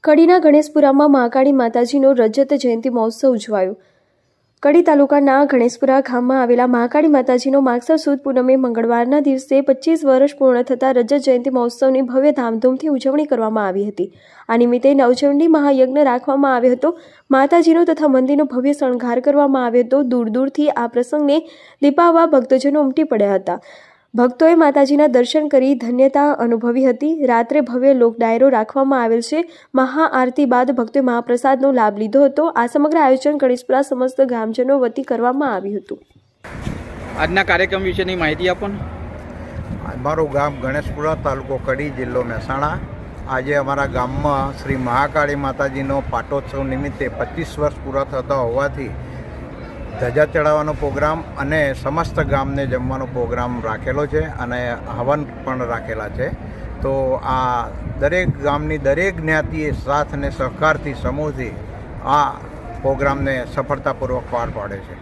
કડીના ગણેશપુરામાં મહાકાળી માતાજીનો રજત જયંતિ મહોત્સવ ઉજવાયો। કડી તાલુકાના ગણેશપુરા ગામમાં આવેલા મહાકાળી માતાજીનો માગસર સુદ પૂનમે મંગળવારના દિવસે 25 વર્ષ પૂર્ણ થતા રજત જયંતિ મહોત્સવની ભવ્ય ધામધૂમથી ઉજવણી કરવામાં આવી હતી। આ નિમિત્તે નવચંડી મહાયજ્ઞ રાખવામાં આવ્યો હતો। માતાજીનો તથા મંદિરનો ભવ્ય શણગાર કરવામાં આવ્યો હતો। દૂર દૂરથી આ પ્રસંગને લીપાવવા ભક્તજનો ઉમટી પડ્યા હતા। ભક્તોએ માતાજીના દર્શન કરી ધન્યતા અનુભવી હતી। રાત્રે ભવ્ય લોક ડાયરો રાખવામાં આવેલ છે। મહાઆરતી બાદ ભક્તોએ મહાપ્રસાદનો લાભ લીધો હતો। આ સમગ્ર આયોજન ગણેશપુરા સમસ્ત ગામજનો વતી કરવામાં આવ્યું હતું। આજના કાર્યક્રમ વિશેની માહિતી આપો ને। અમારું ગામ ગણેશપુરા, તાલુકો કડી, જિલ્લો મહેસાણા। આજે અમારા ગામમાં શ્રી મહાકાળી માતાજીનો પાટોત્સવ નિમિત્તે 25 વર્ષ પૂરા થતા હોવાથી ધજા ચડાવવાનો પ્રોગ્રામ અને સમસ્ત ગામને જમવાનો પ્રોગ્રામ રાખેલો છે અને હવન પણ રાખેલા છે। તો આ દરેક ગામની દરેક જ્ઞાતિએ સાથ અને સહકારથી સમૂહથી આ પ્રોગ્રામને સફળતાપૂર્વક પાર પાડે છે।